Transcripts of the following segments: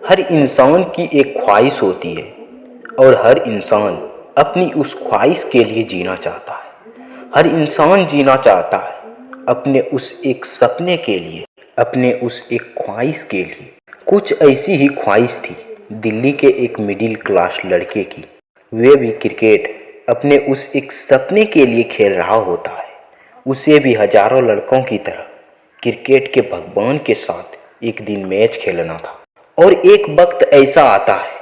हर इंसान की एक ख्वाहिश होती है और हर इंसान अपनी उस ख्वाहिश के लिए जीना चाहता है। हर इंसान जीना चाहता है अपने उस एक सपने के लिए, अपने उस एक ख्वाहिश के लिए। कुछ ऐसी ही ख्वाहिश थी दिल्ली के एक मिडिल क्लास लड़के की। वे भी क्रिकेट अपने उस एक सपने के लिए खेल रहा होता है। उसे भी हजारों लड़कों की तरह क्रिकेट के भगवान के साथ एक दिन मैच खेलना था। और एक वक्त ऐसा आता है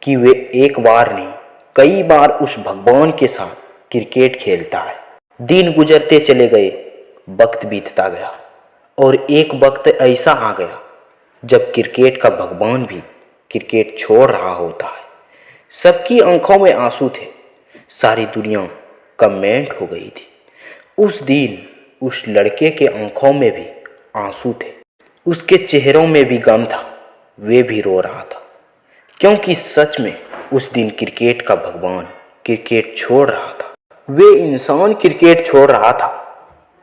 कि वे एक बार नहीं, कई बार उस भगवान के साथ क्रिकेट खेलता है। दिन गुजरते चले गए, वक्त बीतता गया और एक वक्त ऐसा आ गया जब क्रिकेट का भगवान भी क्रिकेट छोड़ रहा होता है। सबकी आंखों में आंसू थे, सारी दुनिया कमेंट हो गई थी। उस दिन उस लड़के के आंखों में भी आंसू थे, उसके चेहरों में भी गम था। वे भी रो रहा था क्योंकि सच में उस दिन क्रिकेट का भगवान क्रिकेट छोड़ रहा था। वे इंसान क्रिकेट छोड़ रहा था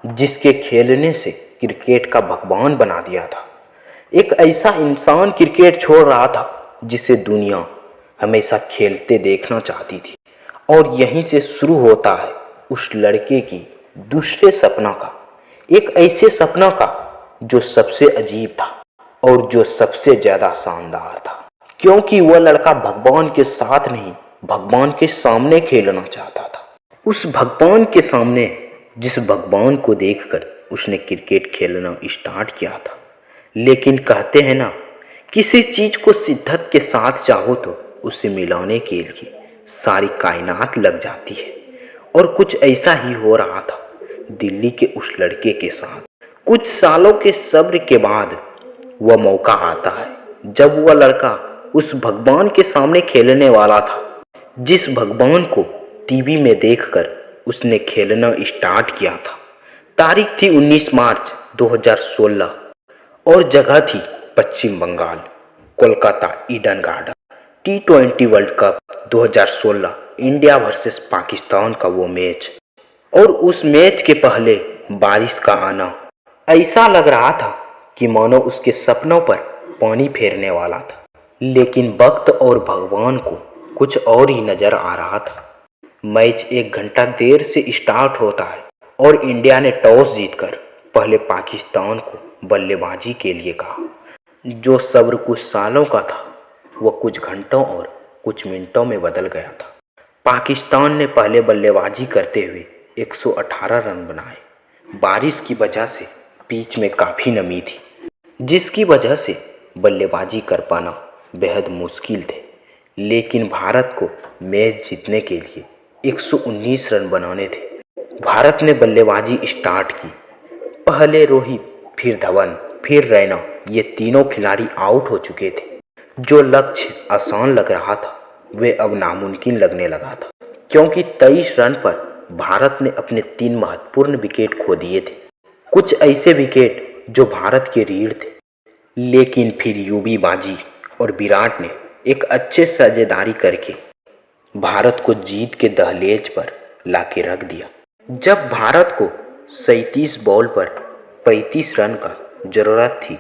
जिसके खेलने से क्रिकेट का भगवान बना दिया था। एक ऐसा इंसान क्रिकेट छोड़ रहा था जिसे दुनिया हमेशा खेलते देखना चाहती थी। और यहीं से शुरू होता है उस लड़के की दूसरे सपना का, एक ऐसे सपना का जो सबसे अजीब था और जो सबसे ज्यादा शानदार था। क्योंकि वह लड़का भगवान के साथ नहीं, भगवान के सामने खेलना चाहता था। उस भगवान के सामने, जिस भगवान को देखकर उसने क्रिकेट खेलना स्टार्ट किया था। लेकिन कहते हैं ना, किसी चीज को शिद्दत के साथ चाहो तो उसे मिलाने के लिए सारी कायनात लग जाती है। और कुछ ऐसा ही हो रहा था दिल्ली के उस लड़के के साथ। कुछ सालों के सब्र के बाद वह मौका आता है जब वह लड़का उस भगवान के सामने खेलने वाला था, जिस भगवान को टीवी में देखकर उसने खेलना स्टार्ट किया था। तारीख थी 19 मार्च 2016 और जगह थी Paschim Bengal, Kolkata Eden Garden. T20 world cup 2016 India versus Pakistan का वो मैच। और उस मैच के पहले बारिश का आना ऐसा लग रहा था कि मानो उसके सपनों पर पानी फेरने वाला था। लेकिन वक्त और भगवान को कुछ और ही नजर आ रहा था। मैच 1 घंटा देर से स्टार्ट होता है और इंडिया ने टॉस जीतकर पहले पाकिस्तान को बल्लेबाजी के लिए कहा। जो सब्र कुछ सालों का था वह कुछ घंटों और कुछ मिनटों में बदल गया था। पाकिस्तान ने पहले बल्लेबाजी करते हुए 118 रन बनाए। बारिश की वजह से पिच में काफ़ी नमी थी, जिसकी वजह से बल्लेबाजी कर पाना बेहद मुश्किल थे। लेकिन भारत को मैच जीतने के लिए 119 रन बनाने थे। भारत ने बल्लेबाजी स्टार्ट की। पहले रोहित, फिर धवन, फिर रैना, ये तीनों खिलाड़ी आउट हो चुके थे। जो लक्ष्य आसान लग रहा था वे अब नामुमकिन लगने लगा था, क्योंकि 23 रन पर भारत ने अपने 3 महत्वपूर्ण विकेट खो दिए थे। कुछ ऐसे विकेट जो भारत के रीढ़ थे। लेकिन फिर यूवी बाजी और विराट ने एक अच्छे साझेदारी करके भारत को जीत के दहलीज पर लाके रख दिया। जब भारत को 37 बॉल पर 35 रन का जरूरत थी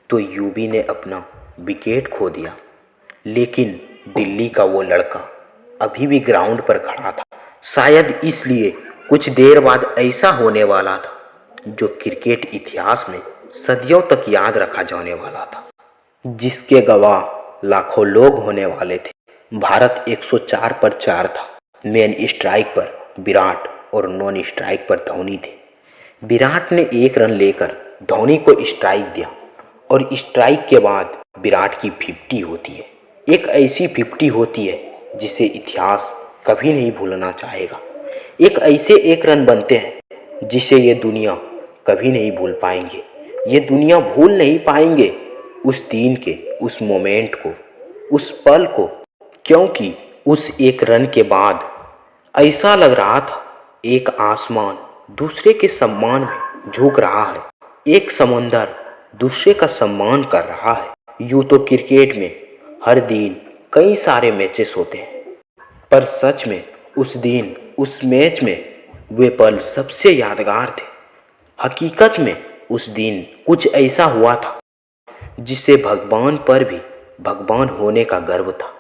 तो यूवी ने अपना विकेट खो दिया। लेकिन दिल्ली का वो लड़का अभी भी ग्राउंड पर खड़ा था। शायद इसलिए कुछ देर बाद ऐसा होने वाला था जो क्रिकेट इतिहास में सदियों तक याद रखा जाने वाला था, जिसके गवाह लाखों लोग होने वाले थे। भारत 104 पर 4 था। मेन स्ट्राइक पर विराट और नॉन स्ट्राइक पर धोनी थे। विराट ने 1 रन लेकर धोनी को स्ट्राइक दिया और स्ट्राइक के बाद विराट की 50 होती है। एक ऐसी 50 होती है जिसे इतिहास कभी नहीं भूलना चाहेगा। एक ऐसे 1 रन बनते हैं जिसे ये दुनिया कभी नहीं भूल पाएंगे। ये दुनिया भूल नहीं पाएंगे उस दिन के, उस मोमेंट को, उस पल को, क्योंकि उस 1 रन के बाद ऐसा लग रहा था एक आसमान दूसरे के सम्मान में झुक रहा है, एक समंदर दूसरे का सम्मान कर रहा है। यूं तो क्रिकेट में हर दिन कई सारे मैचेस होते हैं, पर सच में उस दिन, उस मैच में वे पल सबसे यादगार थे। हकीकत में उस दिन कुछ ऐसा हुआ था जिसे भगवान पर भी भगवान होने का गर्व था।